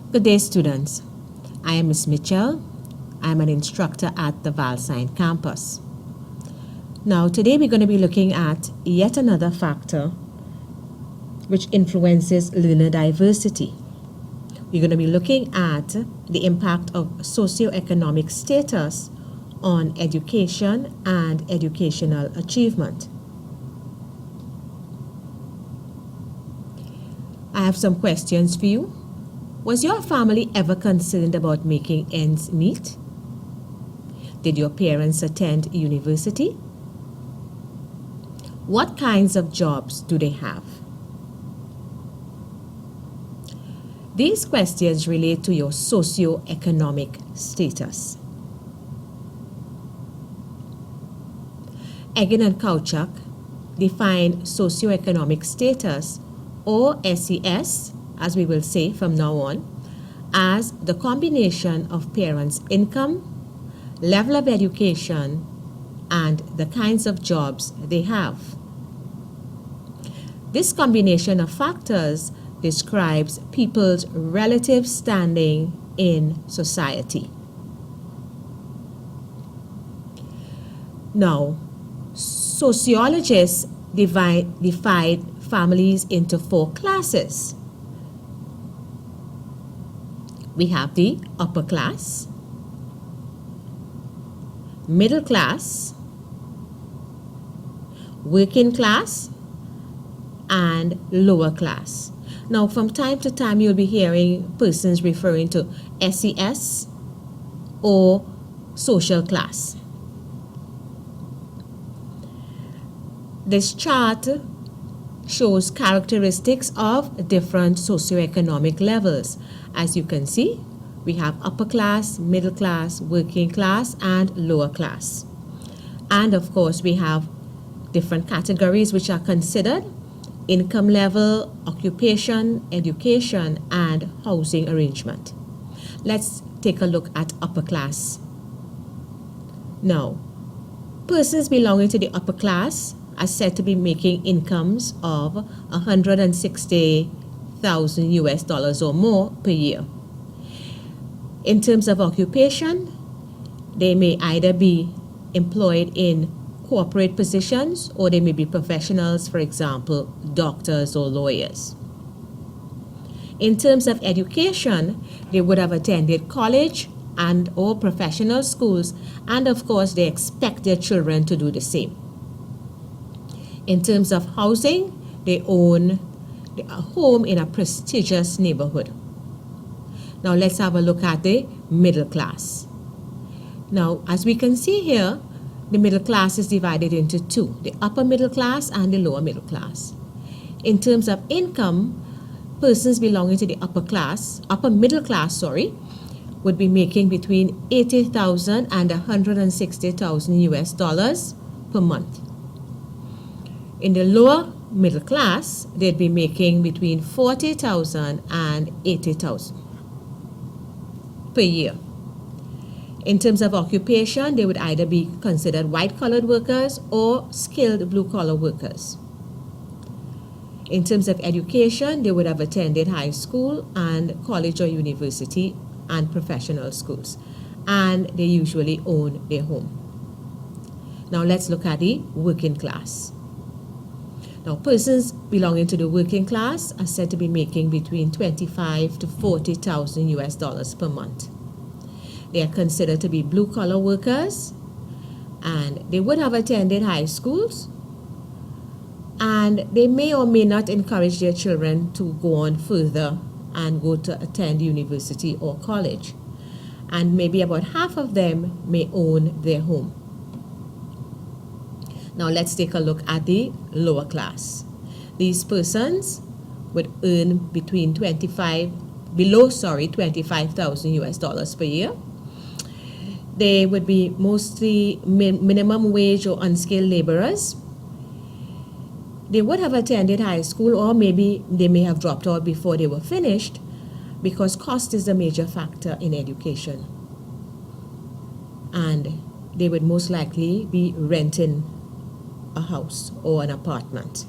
Good day, students. I am Ms. Mitchell. I am an instructor at the Valsine campus. Now, today we're going to be looking at yet another factor which influences learner diversity. We're going to be looking at the impact of socioeconomic status on education and educational achievement. I have some questions for you. Was your family ever concerned about making ends meet? Did your parents attend university? What kinds of jobs do they have? These questions relate to your socioeconomic status. Egan and Kauchak define socioeconomic status, or SES, as we will say from now on, as the combination of parents' income, level of education, and the kinds of jobs they have. This combination of factors describes people's relative standing in society. Now, sociologists divide families into 4 classes. We have the upper class, middle class, working class, and lower class. Now, from time to time, you'll be hearing persons referring to SES or social class. This chart shows characteristics of different socioeconomic levels. As you can see, we have upper class, middle class, working class, and lower class. And of course, we have different categories which are considered: income level, occupation, education, and housing arrangement. Let's take a look at upper class. Now, persons belonging to the upper class are said to be making incomes of $160,000 US or more per year. In terms of occupation, they may either be employed in corporate positions or they may be professionals, for example, doctors or lawyers. In terms of education, they would have attended college and or professional schools, and of course they expect their children to do the same. In terms of housing, they own a home in a prestigious neighborhood. Now let's have a look at the middle class. Now, as we can see here, the middle class is divided into 2, the upper middle class and the lower middle class. In terms of income, persons belonging to the upper middle class, would be making between $80,000 and $160,000 US per month. In the lower middle class, they'd be making between $40,000 and $80,000 per year. In terms of occupation, they would either be considered white-collar workers or skilled blue-collar workers. In terms of education, they would have attended high school and college or university and professional schools, and they usually own their home. Now let's look at the working class. Now, persons belonging to the working class are said to be making between $25,000 to $40,000 US per month. They are considered to be blue-collar workers, and they would have attended high schools, and they may or may not encourage their children to go on further and go to attend university or college. And maybe about half of them may own their home. Now let's take a look at the lower class. These persons would earn between below $25,000 US per year. They would be mostly minimum wage or unskilled laborers. They would have attended high school, or maybe they may have dropped out before they were finished, because cost is a major factor in education. And they would most likely be renting a house or an apartment.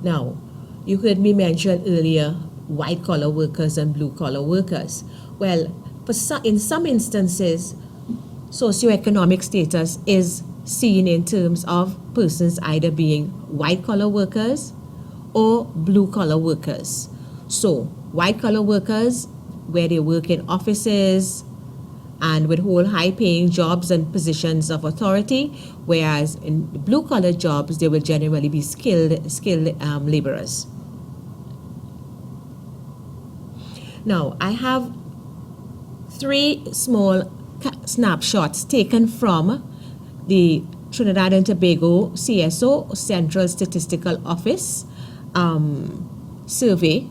Now, You heard me mention earlier white-collar workers and blue-collar workers. Well, in some instances, socioeconomic status is seen in terms of persons either being white-collar workers or blue-collar workers. So, white-collar workers, where they work in offices and would hold high-paying jobs and positions of authority, whereas in blue-collar jobs, they will generally be skilled laborers. Now, I have 3 small snapshots taken from the Trinidad and Tobago CSO, Central Statistical Office, survey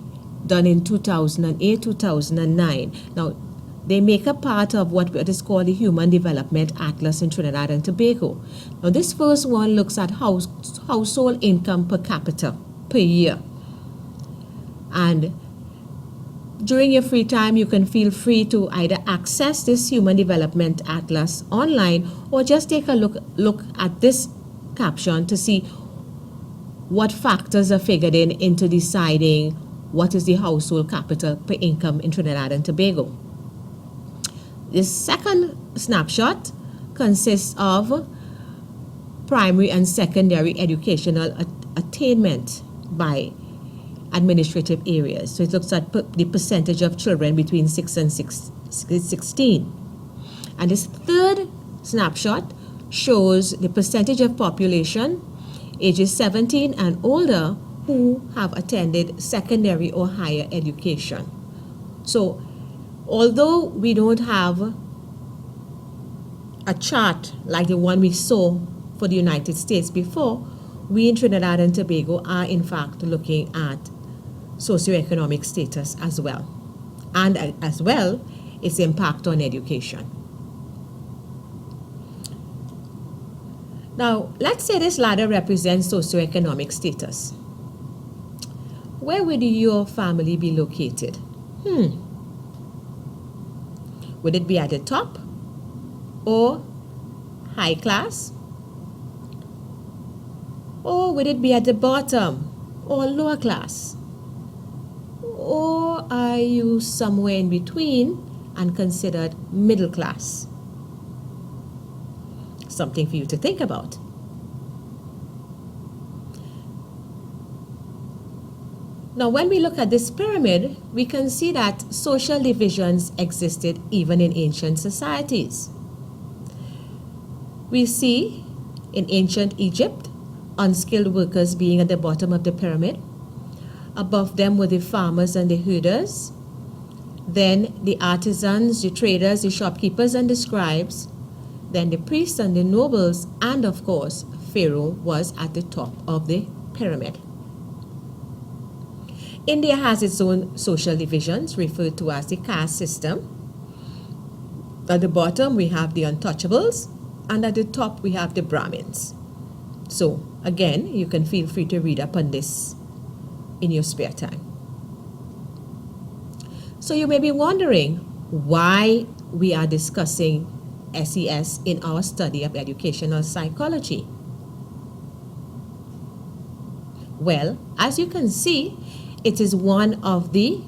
done in 2008-2009. Now, they make a part of what is called the Human Development Atlas in Trinidad and Tobago. Now, this first one looks at household income per capita per year. And during your free time, you can feel free to either access this Human Development Atlas online or just take a look at this caption to see what factors are figured into deciding what is the household capital per income in Trinidad and Tobago. This second snapshot consists of primary and secondary educational attainment by administrative areas. So it looks at the percentage of children between 6 and 16. And this third snapshot shows the percentage of population ages 17 and older who have attended secondary or higher education. So although we don't have a chart like the one we saw for the United States before, we in Trinidad and Tobago are in fact looking at socioeconomic status as well, and as well its impact on education. Now, let's say this ladder represents socioeconomic status. Where would your family be located? Would it be at the top or high class? Or would it be at the bottom or lower class? Or are you somewhere in between and considered middle class? Something for you to think about. Now, when we look at this pyramid, we can see that social divisions existed even in ancient societies. We see in ancient Egypt, unskilled workers being at the bottom of the pyramid. Above them were the farmers and the herders. Then the artisans, the traders, the shopkeepers and the scribes. Then the priests and the nobles, and of course, Pharaoh was at the top of the pyramid. India has its own social divisions referred to as the caste system. At the bottom we have the untouchables, and at the top we have the Brahmins. So again, you can feel free to read up on this in your spare time. So you may be wondering why we are discussing SES in our study of educational psychology. Well, as you can see, it is one of the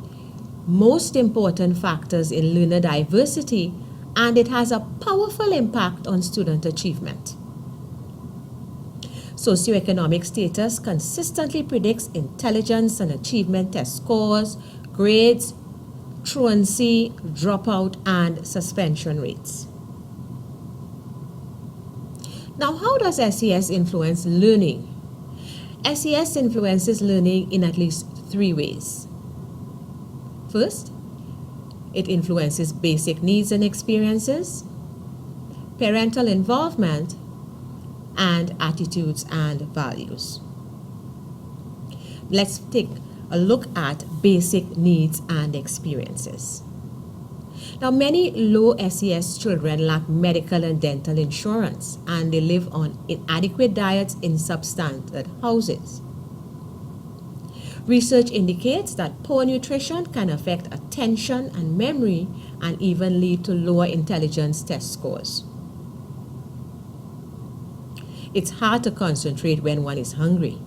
most important factors in learner diversity, and it has a powerful impact on student achievement. Socioeconomic status consistently predicts intelligence and achievement test scores, grades, truancy, dropout, and suspension rates. Now, how does SES influence learning? SES influences learning in at least 3 ways. First, it influences basic needs and experiences, parental involvement, and attitudes and values. Let's take a look at basic needs and experiences. Now, many low SES children lack medical and dental insurance, and they live on inadequate diets in substandard houses. Research indicates that poor nutrition can affect attention and memory and even lead to lower intelligence test scores. It's hard to concentrate when one is hungry.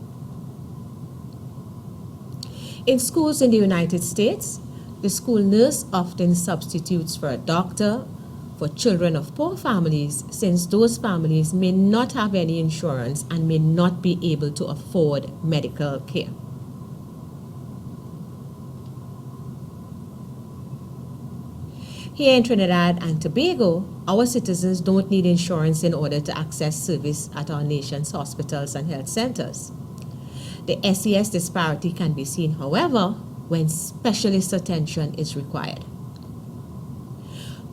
In schools in the United States, the school nurse often substitutes for a doctor for children of poor families, since those families may not have any insurance and may not be able to afford medical care. Here in Trinidad and Tobago, our citizens don't need insurance in order to access service at our nation's hospitals and health centers. The SES disparity can be seen, however, when specialist attention is required.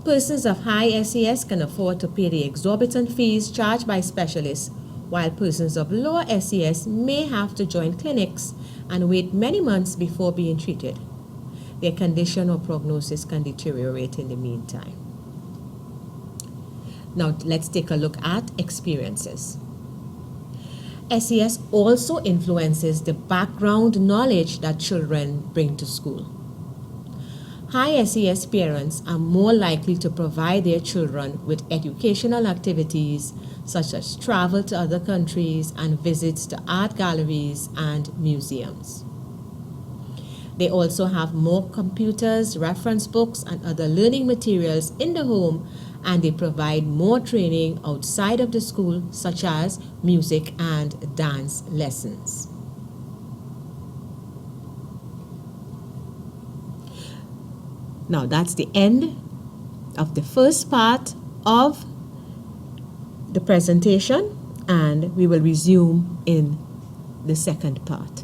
Persons of high SES can afford to pay the exorbitant fees charged by specialists, while persons of lower SES may have to join clinics and wait many months before being treated. Their condition or prognosis can deteriorate in the meantime. Now let's take a look at experiences. SES also influences the background knowledge that children bring to school. High SES parents are more likely to provide their children with educational activities such as travel to other countries and visits to art galleries and museums. They also have more computers, reference books, and other learning materials in the home, and they provide more training outside of the school, such as music and dance lessons. Now that's the end of the first part of the presentation, and we will resume in the second part.